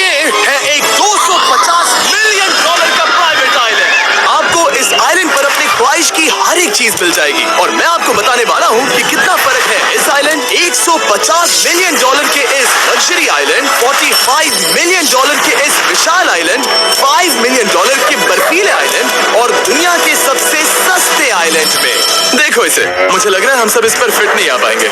ये है एक 250 मिलियन डॉलर का प्राइवेट आइलैंड। आपको इस आइलैंड पर अपनी ख्वाहिश की हर एक चीज मिल जाएगी और मैं आपको बताने वाला हूँ कि कितना फर्क है इस आइलैंड 150 मिलियन डॉलर के इस लग्जरी आइलैंड, 45 मिलियन डॉलर के इस विशाल आइलैंड, 5 मिलियन डॉलर के बर्फीले आइलैंड और दुनिया के सबसे सस्ते आइलैंड में। देखो इसे, मुझे लग रहा है हम सब इस पर फिट नहीं आ पाएंगे।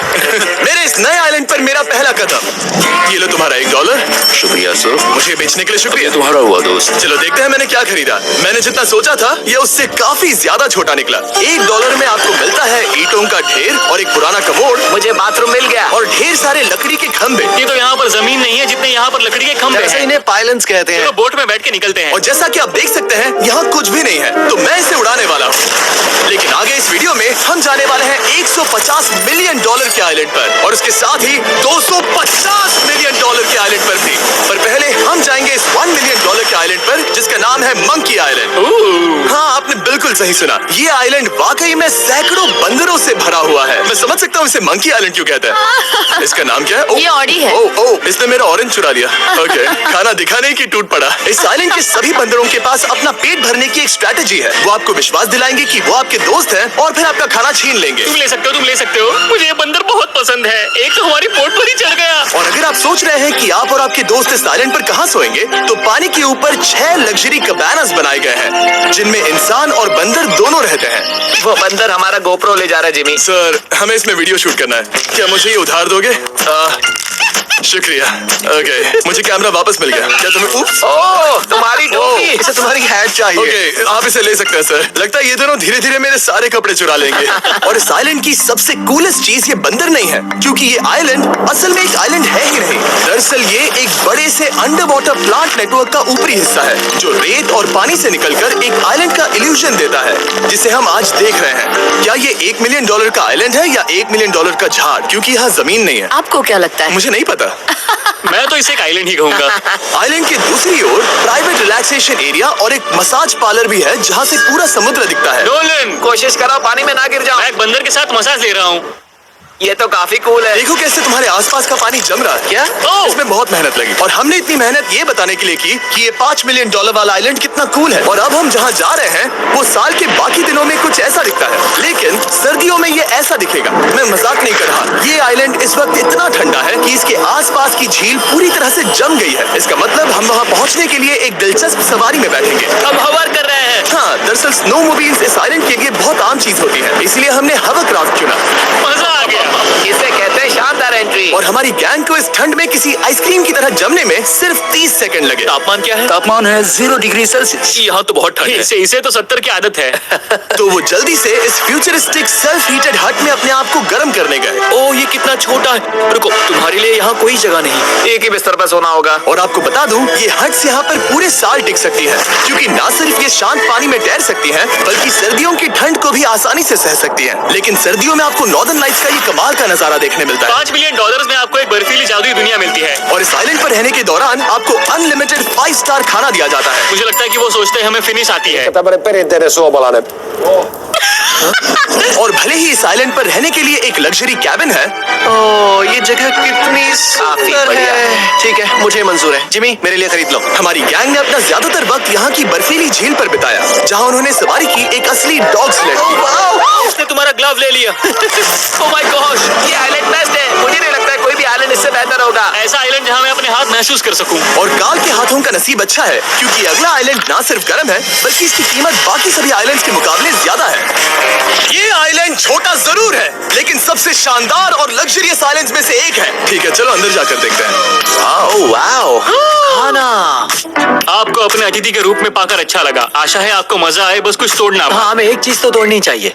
मेरे इस नए आइलैंड पर मेरा पहला कदम। ये लो तुम्हारा $1। शुक्रिया सर। मुझे बेचने के लिए शुक्रिया। तुम्हारा हुआ दोस्त। चलो देखते हैं मैंने क्या खरीदा। मैंने जितना सोचा था ये उससे काफी ज्यादा छोटा निकला। $1 में आपको मिलता है ईंटों का ढेर और एक पुराना कमोड। मुझे बाथरूम मिल गया और ढेर सारे लकड़ी के खंभे। ये तो यहाँ पर जमीन नहीं है जितने यहाँ पर लकड़ी के खंभे जैसे हैं। इन्हें पायलन्स कहते हैं। तो बोट में बैठ के निकलते हैं। और जैसा कि आप देख सकते हैं यहाँ कुछ भी नहीं है, तो मैं इसे उड़ाने वाला हूँ। लेकिन आगे इस वीडियो में हम जाने वाले हैं 150 मिलियन डॉलर के आइलैंड पर और उसके साथ ही 250 मिलियन डॉलर के आइलैंड पर भी। पर पहले हम जाएंगे इस 1 मिलियन डॉलर के आइलैंड पर जिसका नाम है मंकी आइलैंड। हाँ, आपने बिल्कुल सही सुना। ये आइलैंड वाकई में सैकड़ों बंदरों से भरा हुआ है। मैं समझ सकता हूँ इसे मंकी आइलैंड क्यों कहते हैं। इसका नाम क्या है? ये ऑडी है। ओह, इसने मेरा ऑरेंज चुरा लिया। ओके, खाना दिखा नहीं कि टूट पड़ा। इस आइलैंड के सभी बंदरों के पास अपना पेट भरने की एक स्ट्रैटेजी है। वो आपको विश्वास दिलाएंगे कि वो आपके दोस्त हैं और फिर आपका खाना छीन लेंगे। तुम ले सकते हो। मुझे ये बंदर बहुत पसंद है। एक तो हमारी बोट पर ही चढ़ गया। और अगर आप सोच रहे हैं कि आप और आपके दोस्त इस आइलैंड पर कहाँ सोएंगे, तो पानी के ऊपर 6 लग्जरी कबानास बनाए गए हैं जिनमें इंसान और बंदर दोनों रहते हैं। वो बंदर हमारा गोप्रो ले जा रहा है जिमी। सर, हमें इसमें वीडियो शूट करना है। क्या मुझे ये उधार दोगे? शुक्रिया। ओके, मुझे कैमरा वापस मिल गया। क्या तुम्हें ओह, तुम्हारी टोपी। इसे तुम्हारी हैट चाहिए। ओके, आप इसे ले सकते हैं सर। लगता है ये दोनों धीरे धीरे मेरे सारे कपड़े चुरा लेंगे। और इस आइलैंड की सबसे कूलेस्ट चीज ये बंदर नहीं है, क्योंकि ये आइलैंड असल में एक आइलैंड है ही नहीं। दरअसल ये एक बड़े से अंडर वाटर प्लांट नेटवर्क का ऊपरी हिस्सा है जो रेत और पानी से निकलकर एक आइलैंड का इल्यूजन देता है, जिसे हम आज देख रहे हैं। क्या ये $1 मिलियन का आइलैंड है या $1 मिलियन का झाड़, क्योंकि यहाँ जमीन नहीं है। आपको क्या लगता है? मुझे नहीं पता। मैं तो इसे एक आइलैंड ही कहूँगा। आइलैंड के दूसरी ओर प्राइवेट रिलैक्सेशन एरिया और एक मसाज पार्लर भी है जहाँ से पूरा समुद्र दिखता है। नोलन, कोशिश करो पानी में ना गिर जाओ। मैं एक बंदर के साथ मसाज ले रहा हूँ। ये तो काफी कूल है। देखो कैसे तुम्हारे आसपास का पानी जम रहा है। क्या? इसमें बहुत मेहनत लगी और हमने इतनी मेहनत ये बताने के लिए की कि ये $5 मिलियन वाला आइलैंड कितना कूल है। और अब हम जहाँ जा रहे हैं वो साल के बाकी दिनों में कुछ ऐसा दिखता है, लेकिन सर्दियों में ये ऐसा दिखेगा। मैं मजाक नहीं कर रहा। ये आइलैंड इस वक्त इतना ठंडा है कि इसके आसपास की झील पूरी तरह से जम गई है। इसका मतलब हम वहाँ पहुँचने के लिए एक दिलचस्प सवारी में बैठेंगे। हम हवर कर रहे हैं। हाँ, दरअसल स्नोमोबाइल्स इस आइलैंड के लिए बहुत आम चीज होती है, इसलिए हमने हवरक्राफ्ट चुना। मजा आ गया। इसे कहते हैं शानदार एंट्री। और हमारी गैंग को इस ठंड में किसी आइसक्रीम की तरह जमने में सिर्फ 30 सेकंड लगे। तापमान क्या है? तापमान है 0 डिग्री सेल्सियस। यहाँ तो बहुत ठंड है। इसे तो 70 की आदत है। तो वो जल्दी से इस फ्यूचरिस्टिक सेल्फ हीटेड हट में अपने आप को गर्म करने गए। ओह, ये कितना छोटा है। रुको, तुम्हारे लिए यहाँ कोई जगह नहीं। एक ही बिस्तर पर सोना होगा। और आपको बता दूं, ये हट्स यहाँ पर पूरे साल टिक सकती है, क्योंकि ना सिर्फ ये शांत पानी में तैर सकती हैं, बल्कि सर्दियों की ठंड को भी आसानी से सह सकती हैं। लेकिन सर्दियों में आपको नॉर्दर्न लाइट्स का ये कमाल का नजारा देखने मिलता है। $5 मिलियन में आपको एक बर्फीली जादुई दुनिया मिलती है। और इस आइलैंड पर रहने के दौरान आपको अनलिमिटेड 5 स्टार खाना दिया जाता है। मुझे लगता है कि वो सोचते हैं हमें फिनिश आती है। Tämmöinen perinteinen suomalainen. और भले ही इस आइलैंड पर रहने के लिए एक लग्जरी कैबिन है। ओह, ये जगह कितनी सुंदर है। ठीक है, मुझे मंजूर है। जिमी, मेरे लिए खरीद लो। हमारी गैंग ने अपना ज्यादातर वक्त यहाँ की बर्फीली झील पर बिताया, जहाँ उन्होंने सवारी की एक असली डॉग स्लेड। उसने तुम्हारा ग्लव ले लिया। ओह माय गॉश, ये आइलैंड बेस्ट है। मुझे नहीं लगता है कोई भी आइलैंड इससे बेहतर होगा। ऐसा आइलैंड जहाँ मैं अपने हाथ महसूस कर सकूं। और काल के हाथों का नसीब अच्छा है, क्योंकि अगला आइलैंड ना सिर्फ गर्म है, बल्कि इसकी कीमत बाकी सभी आइलैंड्स के मुकाबले ज्यादा है। ये आइलैंड छोटा जरूर है, लेकिन सबसे शानदार और लग्जरियस आइलैंड्स में से एक है। ठीक है, चलो अंदर जाकर देखते हैं। वाओ, खाना। आपको अपने अतिथि के रूप में पाकर अच्छा लगा। आशा है आपको मजा आए, बस कुछ तोड़ना। हाँ, हमें एक चीज तो तोड़नी चाहिए।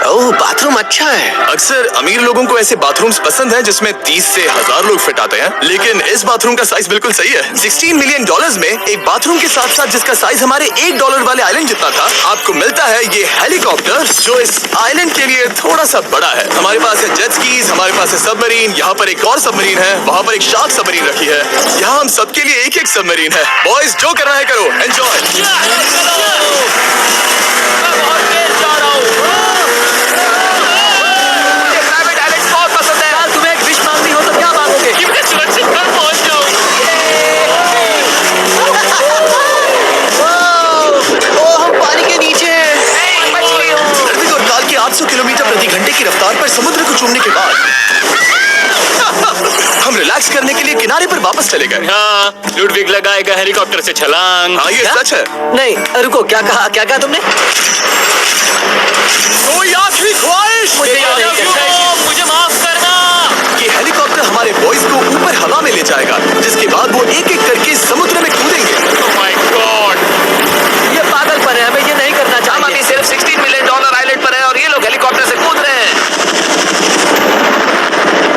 ओह, बाथरूम अच्छा है। अक्सर अमीर लोगों को ऐसे बाथरूम्स पसंद हैं जिसमें 30 से 1000 लोग फिट आते हैं, लेकिन इस बाथरूम का साइज बिल्कुल सही है। $16 मिलियन में एक बाथरूम के साथ साथ जिसका साइज हमारे $1 वाले आइलैंड जितना था, आपको मिलता है ये हेलीकॉप्टर, जो इस आइलैंड के लिए थोड़ा सा बड़ा है। हमारे पास है जेट स्कीज, हमारे पास है सबमरीन, यहाँ पर एक और सबमरीन है, वहाँ पर एक शार्क सबमरीन रखी है। यहाँ हम सबके लिए एक एक सबमरीन है। बॉयज, जो करना है करो, एंजॉय। मुझे प्राइवेट आइलैंड बहुत पसंद है। यार, तुम्हें एक विश मांगनी हो तो क्या मांगोगे? कि मैं सुरक्षित घर पहुंच जाऊं। रिलैक्स करने के लिए किनारे पर वापस चले गए। हाँ, लुडविग लगाएगा हेलीकॉप्टर से छलांग। हाँ, ये क्या? सच है। नहीं रुको, क्या कहा तुमने? कोई आखिरी ख्वाहिश? मुझे याद नहीं करता। मुझे माफ करना। ये हेलीकॉप्टर हमारे बॉयज को ऊपर हवा में ले जाएगा, जिसके बाद वो एक एक करके समुद्र में कूदेंगे। Oh my God! ये पागलपन है, हमें ये नहीं करना हम चाहिए। अभी सिर्फ $16 मिलियन आइलैंड पर है और ये लोग हेलीकॉप्टर से कूद रहे हैं।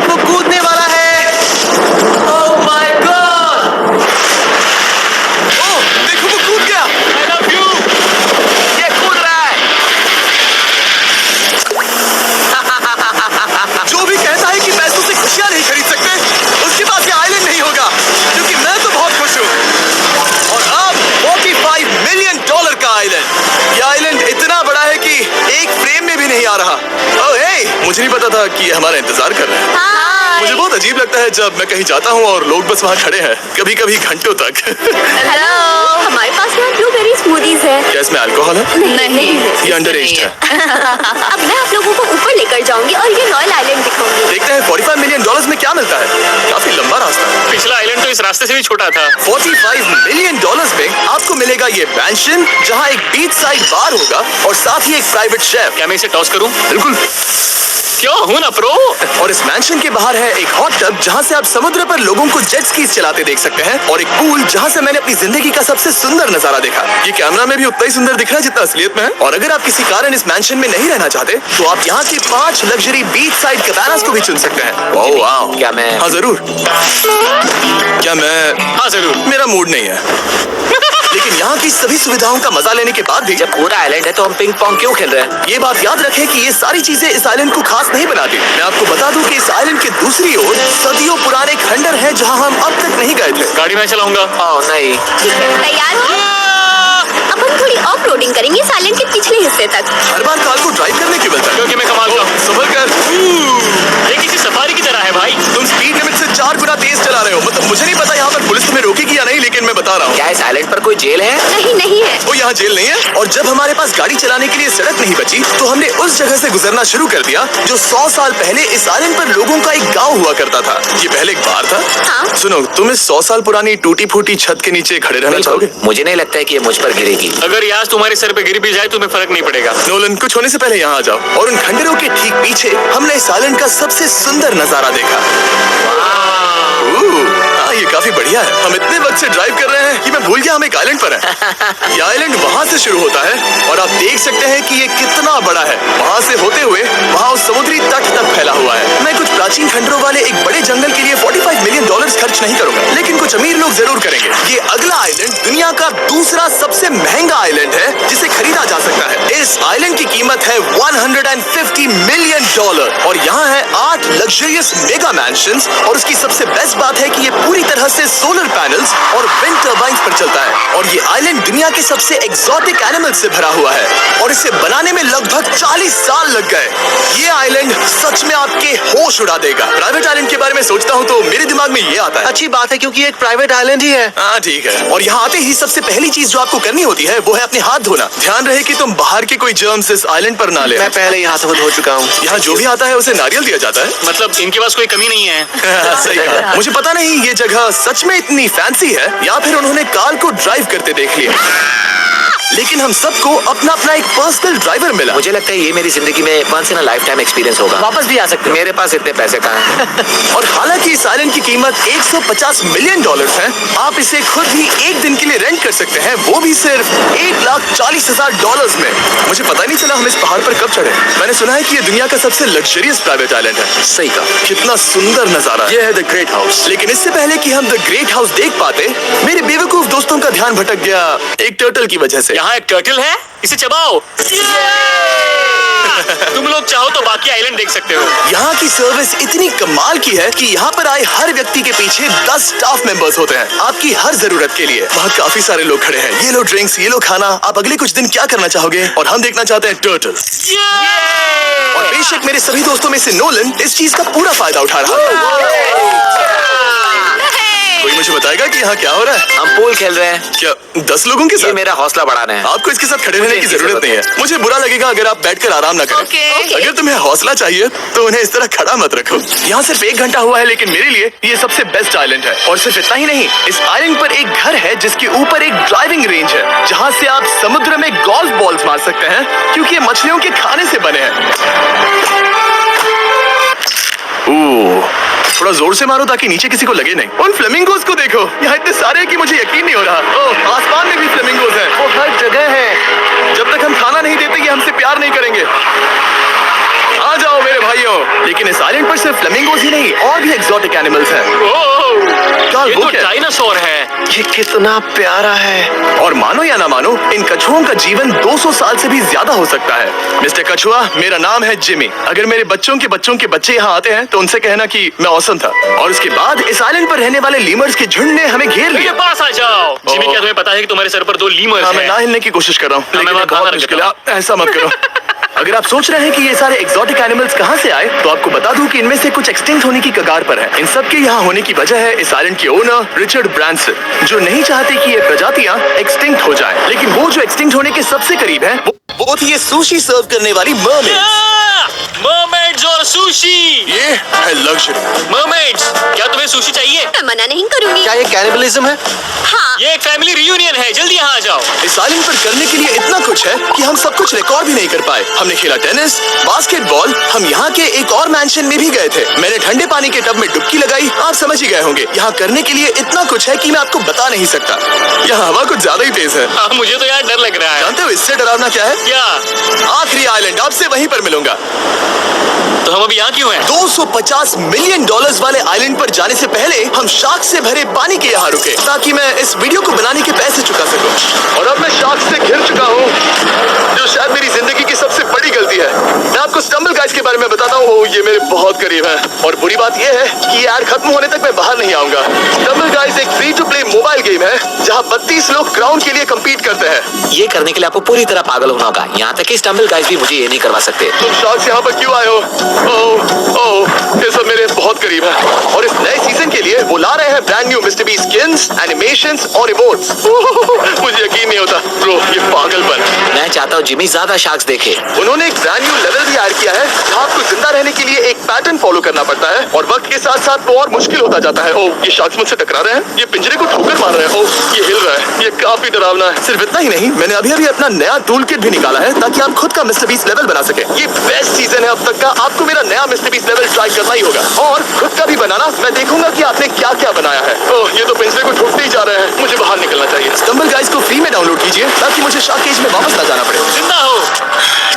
वो कूदने वाला है। Oh my God! ओह, देखो वो कूद गया। I love you! ये कूद रहा है। जो भी कहता है कि पैसों से खुशियां नहीं खरीद सकते, उसके पास ये आइलैंड नहीं होगा, क्योंकि मैं तो बहुत खुश हूँ। और अब $45 मिलियन का आइलैंड। ये आइलैंड इतना बड़ा है कि एक फ्रेम में भी नहीं आ रहा। ओह हे, मुझे नहीं पता था कि ये हमारा इंतजार कर रहे हैं। मुझे बहुत अजीब लगता है जब मैं कहीं जाता हूँ और लोग बस वहाँ खड़े हैं, कभी कभी घंटों तक। हेलो, हमारे पास यहाँ ब्लूबेरी स्मूदीज है। क्या इसमें अल्कोहल है? नहीं, ये अंडर एज है। अब मैं आप लोगों को ऊपर लेकर जाऊंगी और ये रॉयल आइलैंड दिखाऊंगी। देखते हैं $45 मिलियन में क्या मिलता है। काफी लंबा रास्ता है। पिछला आइलैंड तो इस रास्ते से भी छोटा था। $45 मिलियन में आपको मिलेगा ये मैंशन, जहाँ एक बीच साइड बार होगा और साथ ही एक प्राइवेट शेफ। क्या मैं इसे टॉस करूं? बिल्कुल। क्यों हूं ना प्रो? और इस मैंशन के बाहर है एक हॉट टब, जहाँ से आप समुद्र पर लोगों को जेट स्कीज चलाते देख सकते हैं, और एक पूल जहाँ से मैंने अपनी जिंदगी का सबसे सुंदर नजारा देखा। ये कैमरा में भी उतना ही सुंदर दिख रहा है जितना असलियत में है। और अगर आप किसी कारण इस मैंशन में नहीं रहना चाहते, तो आप यहाँ के 5 लग्जरी बीच साइड कैबानास को भी चुन सकते हैं। ओह वाह! क्या मैं- हाँ जरूर। क्या मैं? हाँ जरूर। मेरा मूड नहीं है। लेकिन यहाँ की सभी सुविधाओं का मजा लेने के बाद भी जब पूरा आइलैंड है तो हम पिंग पोंग क्यों खेल रहे हैं? ये बात याद रखें कि ये सारी चीजें इस आइलैंड को खास नहीं बनाती। मैं आपको बता दूं कि इस आइलैंड के दूसरी ओर सदियों पुराने खंडर हैं, जहां हम अब तक नहीं गए थे। गाड़ी मैं चलाऊंगा। ओह नहीं। ठीक है, तैयार हो? अब हम थोड़ी ऑफ रोडिंग करेंगे इस आइलैंड के पिछले हिस्से तक। हर बार कार को ड्राइव करने क्यों मिलता है? क्योंकि मैं कमाल का हूं। संभल कर। ये किसी सफारी की तरह है भाई। तुम स्पीड लिमिट से 4 गुना तेज चला रहे हो। मतलब मुझे नहीं पता यहाँ पर पुलिस तुम्हें रोकेगी या नहीं, लेकिन मैं बता रहा हूँ। क्या इस आइलैंड पर कोई जेल है? नहीं है। वो यहाँ जेल नहीं है। और जब हमारे पास गाड़ी चलाने के लिए सड़क नहीं बची, तो हमने उस जगह से गुजरना शुरू कर दिया जो 100 साल पहले इस आइलैंड पर लोगों का एक गांव हुआ करता था। ये पहले एक बार था। हाँ। सुनो, तुम इस 100 साल पुरानी टूटी फूटी छत के नीचे खड़े रहना चाहोगे? मुझे नहीं लगता है कि ये मुझ पर गिरेगी। अगर ये आज तुम्हारे सर पे गिर भी जाए तुम्हें फर्क नहीं पड़ेगा। नोलन, कुछ होने से पहले यहाँ आ जाओ। और उन खंडरों के ठीक पीछे हमने इस आइलैंड का सबसे सुंदर नजारा देखा। हाँ, ये काफी बढ़िया है। हम इतने वक्त से ड्राइव कर रहे हैं कि मैं भूल गया हम एक आइलैंड पर हैं। ये आइलैंड वहाँ से शुरू होता है और आप देख सकते हैं कि ये कितना बड़ा है। वहाँ से होते हुए वहाँ उस समुद्री तट तक फैला हुआ है। मैं कुछ प्राचीन खंडरों वाले एक बड़े जंगल के लिए $45 मिलियन खर्च नहीं करूंगा, लेकिन कुछ अमीर लोग जरूर करेंगे। ये अगला आइलैंड दुनिया का दूसरा सबसे महंगा आइलैंड है जिसे खरीदा जा सकता है। इस आइलैंड की कीमत है $150 मिलियन और यहाँ है 8 लग्जरियस मेगा मैंशंस। और उसकी सबसे बेस्ट बात है कि ये पूरी तरह से सोलर पैनल्स और विंड टर्बाइन्स पर चलता है। और ये आइलैंड दुनिया के सबसे एक्सोटिक एनिमल्स से भरा हुआ है और इसे बनाने में लगभग 40 साल लग गए। ये आइलैंड सच में आपके होश उड़ा देगा। प्राइवेट आइलैंड के बारे में सोचता हूँ तो मेरे दिमाग में ये आता है। अच्छी बात है, क्योंकि ये एक प्राइवेट आइलैंड ही है। हाँ ठीक है। और यहाँ आते ही सबसे पहली चीज जो आपको करनी होती है वो है अपने हाथ धोना। ध्यान रहे कि तुम बाहर के कोई जर्म्स इस आइलैंड पर ना ले। मैं पहले ही हाथ धो चुका हूँ। यहाँ जो भी आता है उसे नारियल दिया जाता है। मतलब इनके पास कोई कमी नहीं है। सही कहा। मुझे पता नहीं ये जगह सच में इतनी फैंसी है या फिर उन्होंने कार को ड्राइव करते देख लिया, लेकिन हम सबको अपना अपना एक पर्सनल ड्राइवर मिला। मुझे लगता है ये मेरी जिंदगी में once in a lifetime experience होगा। वापस भी आ सकते हो। मेरे पास इतने पैसे कहाँ हैं? और हालांकि इस आइलैंड की कीमत $150 मिलियन है, आप इसे खुद भी एक दिन के लिए रेंट कर सकते हैं, वो भी सिर्फ $1,40,000 में। मुझे पता ही नहीं चला हम इस पहाड़ पर कब चढ़े। मैंने सुना है कि ये दुनिया का सबसे लग्जरियस प्राइवेट आइलैंड है। सही कहा। कितना सुंदर नजारा है। ये है द ग्रेट हाउस। लेकिन इससे पहले कि हम द ग्रेट हाउस देख पाते, मेरे बेवकूफ दोस्तों का ध्यान भटक गया एक टर्टल की वजह से। यहाँ एक टर्टल है, इसे चबाओ। तुम लोग चाहो तो बाकी आइलैंड देख सकते हो। यहाँ की सर्विस इतनी कमाल की है कि यहाँ पर आए हर व्यक्ति के पीछे 10 स्टाफ मेंबर्स होते हैं आपकी हर जरूरत के लिए। वहाँ काफी सारे लोग खड़े हैं। ये लो ड्रिंक्स, ये लो खाना। आप अगले कुछ दिन क्या करना चाहोगे? और हम देखना चाहते हैं टर्टल। और बेशक मेरे सभी दोस्तों में से नोलन इस चीज का पूरा फायदा उठा रहा है। कोई मुझे बताएगा कि यहाँ क्या हो रहा है? हम पूल खेल रहे हैं। क्या 10 लोगों के ये साथ? मेरा हौसला बढ़ाना है। आपको इसके साथ खड़े रहने की इसकी जरूरत नहीं है। मुझे बुरा लगेगा अगर आप बैठकर आराम ना करें। Okay. अगर तुम्हें हौसला चाहिए तो उन्हें इस तरह खड़ा मत रखो। यहाँ सिर्फ 1 घंटा हुआ है, लेकिन मेरे लिए ये सबसे बेस्ट आइलैंड है। और सिर्फ इतना ही नहीं, इस आइलैंड पर एक घर है जिसके ऊपर एक ड्राइविंग रेंज है, जहाँ से आप समुद्र में गोल्फ बॉल्स मार सकते हैं, क्योंकि ये मछलियों के खाने से बने हैं। थोड़ा जोर से मारो ताकि नीचे किसी को लगे नहीं। उन फ्लेमिंगोज को देखो, यहाँ इतने सारे हैं कि मुझे यकीन नहीं हो रहा। ओह, आसमान में भी फ्लेमिंगोज हैं, वो हर जगह हैं। जब तक हम खाना नहीं देते ये हमसे प्यार नहीं करेंगे। आ जाओ मेरे भाइयों। लेकिन इस आइलैंड पर सिर्फ फ्लेमिंगोज ही नहीं, और भी एक्सोटिक एनिमल्स हैं। क्या ये वो तो क्या? डायनासोर है। ये कितना प्यारा है। और मानो या ना मानो, इन कछुओं का जीवन 200 साल से भी ज्यादा हो सकता है। मिस्टर कछुआ, मेरा नाम है जिमी। अगर मेरे बच्चों के बच्चे यहाँ आते हैं तो उनसे कहना कि मैं औसम था। और उसके बाद इस आइलैंड पर रहने वाले लीमर्स के झुंड ने हमें घेर मेरे लिया। पास आ जाओ। जिमी, क्या तुम्हें पता है कि तुम्हारे सर पर 2 लीमर्स हाँ, मैं ना हैं? हिलने की कोशिश कर रहा हूँ, लेकिन मैं ये खाना बहुत रख मुश्किल देता है। ऐसा मत करो। अगर आप सोच रहे हैं कि ये सारे एक्सोटिक एनिमल्स कहाँ से आए, तो आपको बता दूं कि इनमें से कुछ एक्सटिंक्ट होने की कगार पर है। इन सब के यहाँ होने की वजह है इस आइलैंड के ओनर रिचर्ड ब्रांसन, जो नहीं चाहते कि ये प्रजातियां एक्सटिंक्ट हो जाएं। लेकिन वो जो एक्सटिंक्ट होने के सबसे करीब है, वो थी ये सुशी सर्व करने वाली मर्मेड्स। मर्मेड्स और सुशी। ये है लग्जरी। मर्मेड्स, क्या तुम्हें सुशी चाहिए? मैं मना नहीं करूंगी। क्या ये कैनिबलिज्म है? हाँ, ये एक फैमिली रियूनियन है, जल्दी यहाँ आ जाओ। इस आइलैंड पर करने के लिए इतना कुछ है कि हम सब कुछ रिकॉर्ड भी नहीं कर पाए। हमने खेला टेनिस, बास्केटबॉल, हम यहाँ के एक और मैंशन में भी गए थे। मैंने ठंडे पानी के टब में डुबकी लगाई, आप समझ ही गए होंगे। यहाँ करने के लिए इतना कुछ है कि मैं आपको बता नहीं सकता। यहाँ हवा कुछ ज्यादा ही तेज है। हाँ, मुझे तो यार डर लग रहा है। जानते हो इससे डरावना क्या है? क्या? आखिरी आइलैंड, आपसे वहीं पर मिलूंगा। तो हम अभी यहाँ क्यों हैं? $250 मिलियन वाले आइलैंड पर जाने से पहले हम शार्क से भरे पानी के यहाँ रुके, ताकि मैं इस वीडियो को बनाने के पैसे चुका सकूं। और अब मैं शार्क से घिर चुका हूँ, जो शायद मेरी जिंदगी की सबसे बड़ी गलती है। मैं आपको स्टम्बल गाइज के बारे में बताता हूँ, ये मेरे बहुत करीब है। और बुरी बात यह है कि ये ऐड खत्म होने तक मैं बाहर नहीं आऊंगा। स्टम्बल गाइज एक free to play mobile game है, जहाँ 32 लोग क्राउन के लिए कम्पीट करते हैं। ये करने के लिए आपको पूरी तरह पागल होना होगा। यहाँ तक कि स्टम्बल गाइज भी मुझे ये नहीं करवा सकते। तुम शार्क यहाँ पर क्यों आए हो? ओह, ये सब मेरे बहुत करीब है। और इस नए सीजन के लिए वो ला रहे हैं brand new mister beast skins, animations और इमोट्स। मुझे यकीन नहीं होता ब्रो, ये पागलपन। मैं चाहता हूँ जिमी ज्यादा शार्क्स देखे। उन्होंने एक ब्रांड न्यू लेवल भी ऐड किया है, जहाँ आपको जिंदा रहने के लिए एक पैटर्न फॉलो करना पड़ता है, और वक्त के साथ साथ वो और मुश्किल होता जाता है। ओह, ये शार्क्स मुझसे टकरा रहे हैं, ये पिंजरे को ठोकर मार रहे हैं। ओह, ये हिल रहा है, ये काफी डरावना है। सिर्फ इतना ही नहीं, मैंने अभी अपना नया टूल किट भी निकाला है, ताकि आप खुद का मिस्टर बीस्ट लेवल बना सके। ये बेस्ट सीजन है अब तक का, आपको मेरा नया मिस्टर बीस्ट लेवल ट्राई करना ही होगा, और खुद का भी बनाना। मैं देखूंगा कि आपने क्या क्या बनाया है। ओह, ये तो पिंजरे को ठोकते ही जा रहे हैं, मुझे बाहर निकलना चाहिए। स्टम्बल गाइज को फ्री में डाउनलोड कीजिए, ताकि मुझे शार्क केज में वापस ना जाना पड़े। जिंदा हो।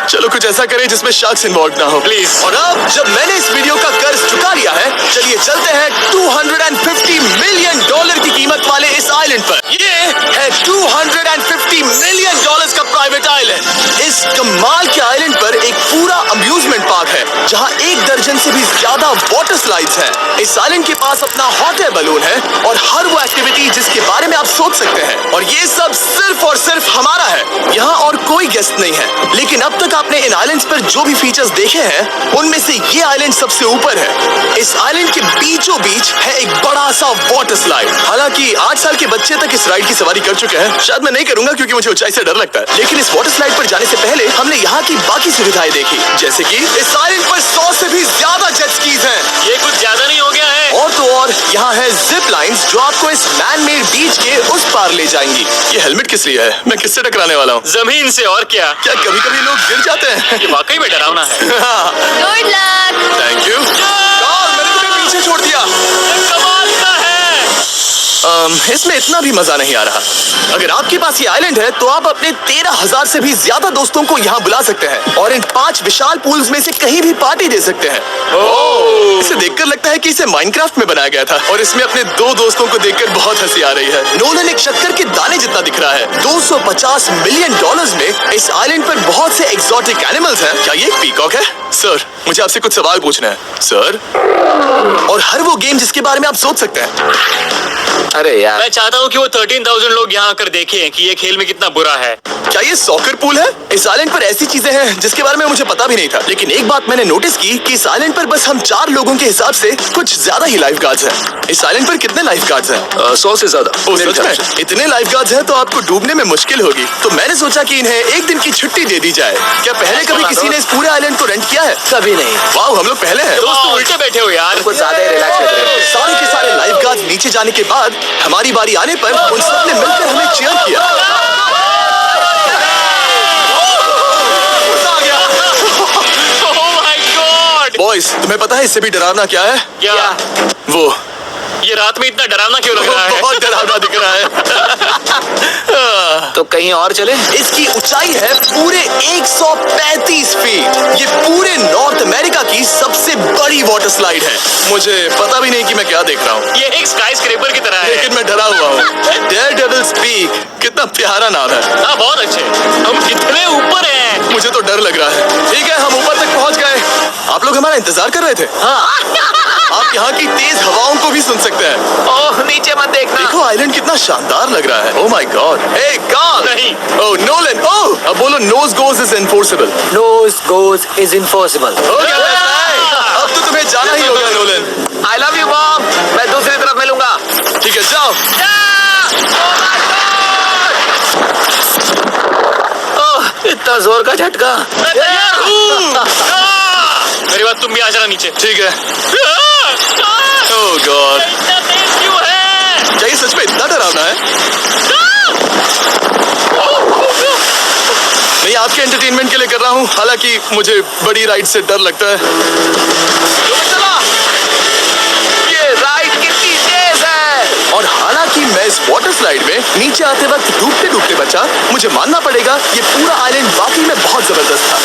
चलो कुछ ऐसा करें जिसमें शार्क्स इन्वॉल्व ना हो, प्लीज। और अब जब मैंने इस वीडियो का कर्ज चुका लिया है, चलिए चलते हैं $250 मिलियन की कीमत वाले इस आइलैंड पर। ये है $250 मिलियन का प्राइवेट आइलैंड। इस कमाल के आइलैंड पर एक पूरा अम्यूजमेंट पार्क है, जहां 1 दर्जन से भी ज्यादा वाटर स्लाइड्स हैं। इस आइलैंड के पास अपना हॉट एयर बलून है, और हर वो एक्टिविटी जिसके बारे में आप सोच सकते हैं। और ये सब सिर्फ और सिर्फ हमारा है, यहाँ और कोई गेस्ट नहीं है। लेकिन अब तक आपने इन आइलैंड्स पर जो भी फीचर्स देखे हैं, उनमें से ये आइलैंड सबसे ऊपर है। इस आइलैंड के बीचों बीच है एक बड़ा सा वाटर स्लाइड। हालांकि 8 साल के बच्चे तक इस राइड की सवारी कर चुके हैं। शायद मैं नहीं करूंगा क्योंकि मुझे ऊंचाई से डर लगता है। लेकिन इस वाटर स्लाइड पर जाने से पहले हमने यहाँ की बाकी सुविधाएं देखी, जैसे कि इस आइलैंड पर 100 से भी ज्यादा जेट स्कीज हैं। ये कुछ ज्यादा नहीं हो गया है? और तो और यहाँ है जिप लाइन्स, जो आपको इस मैन मेड बीच के उस पार ले जाएंगी। ये हेलमेट किस लिए है? मैं किससे टकराने वाला हूँ? जमीन से, और क्या? क्या कभी कभी लोग गिर जाते हैं? ये वाकई में डरावना है। Good luck. Thank you. मैंने तुम्हें पीछे छोड़ दिया। कमाल का है। इसमें इतना भी मजा नहीं आ रहा। अगर आपके पास ये आइलैंड है, तो आप अपने 13,000 से भी ज्यादा दोस्तों को यहाँ बुला सकते हैं, और इन 5 विशाल पूल्स में से कहीं भी पार्टी दे सकते हैं। इसे देखकर लगता है कि इसे माइनक्राफ्ट में बनाया गया था, और इसमें अपने 2 दोस्तों को देखकर बहुत हंसी आ रही है। नोलन एक शक्कर के दाने जितना दिख रहा है। $250 मिलियन में इस आइलैंड पर बहुत से एक्सोटिक एनिमल्स हैं। क्या ये एक पीकॉक है? सर, मुझे आपसे कुछ सवाल पूछना है सर। और हर वो गेम जिसके बारे में आप सोच सकते हैं। अरे यार, मैं चाहता हूँ कि वो 13,000 लोग यहाँ आकर देखें कि ये खेल में कितना बुरा है। क्या ये सॉकर पूल है? इस आइलैंड पर ऐसी चीजें हैं जिसके बारे में मुझे पता भी नहीं था, लेकिन एक बात मैंने नोटिस की कि इस आइलैंड पर बस हम 4 लोगों के हिसाब से कुछ ज्यादा ही लाइफ गार्ड्स हैं। इस आइलैंड पर कितने लाइफ गार्ड्स हैं? 100 से ज्यादा। ओ, सच में? इतने लाइफ गार्ड्स हैं तो आपको डूबने में मुश्किल होगी। तो मैंने सोचा कि इन्हें एक दिन की छुट्टी दे दी जाए। क्या पहले कभी किसी ने इस पूरे आइलैंड को रेंट किया है? कभी नहीं। वाह, हम लोग पहले हैं। दोस्त तुम उल्टे बैठे हो यार। कुछ ज्यादा ही रिलैक्स लग रहे हो। सारे के सारे लाइफ गार्ड्स नीचे जाने के बाद हमारी बारी आने पर उन सब ने मिलकर हमें चीयर किया। Oh my God! बॉयज, तुम्हें पता है इससे भी डरावना क्या है? क्या? वो ये रात में इतना डरावना क्यों लग रहा है? बहुत डरावना दिख रहा है। तो कहीं और चले? इसकी ऊंचाई है पूरे 135 फीट। ये पूरे नॉर्थ अमेरिका की सबसे बड़ी वाटर स्लाइड है। मुझे पता भी नहीं कि मैं क्या देख रहा हूँ, ये एक स्काई स्क्रेपर की तरह है। लेकिन मैं डरा हुआ हूँ। डेयरडेविल्स पीक, कितना प्यारा नाम है। हाँ, बहुत अच्छे। हम कितने ऊपर हैं? मुझे तो डर लग रहा है। ठीक है, हम ऊपर तक पहुँच गए। आप लोग हमारा इंतजार कर रहे थे? आप यहाँ की तेज हवाओं को भी सुन सकते हैं। ओह, नीचे मत देखना। देखो आइलैंड कितना शानदार लग रहा है। Oh my God. Hey Carl. नहीं। Oh Nolan. ओह, अब बोलो nose goes is enforceable. Nose goes is impossible. हो गया वैसा है। अब तो तुम्हें जाना ही होगा Nolan. I love you, Mom. मैं दूसरी तरफ मिलूंगा। ठीक है, जाओ। ओह, इतना जोर का झटका। मैं तैयार हूँ। मेरी बात, तुम भी आ जाना नीचे। ठीक है। ओह गॉड, इतना तेज क्यों है? क्या ये सच में इतना डरावना है? मैं आपके एंटरटेनमेंट के लिए कर रहा हूँ, हालांकि मुझे बड़ी राइड से डर लगता है। चला। ये राइड कितनी तेज है। और हालांकि मैं इस वाटर स्लाइड में नीचे आते वक्त डूबते डूबते बचा, मुझे मानना पड़ेगा ये पूरा आइलैंड वाकई में बहुत जबरदस्त था।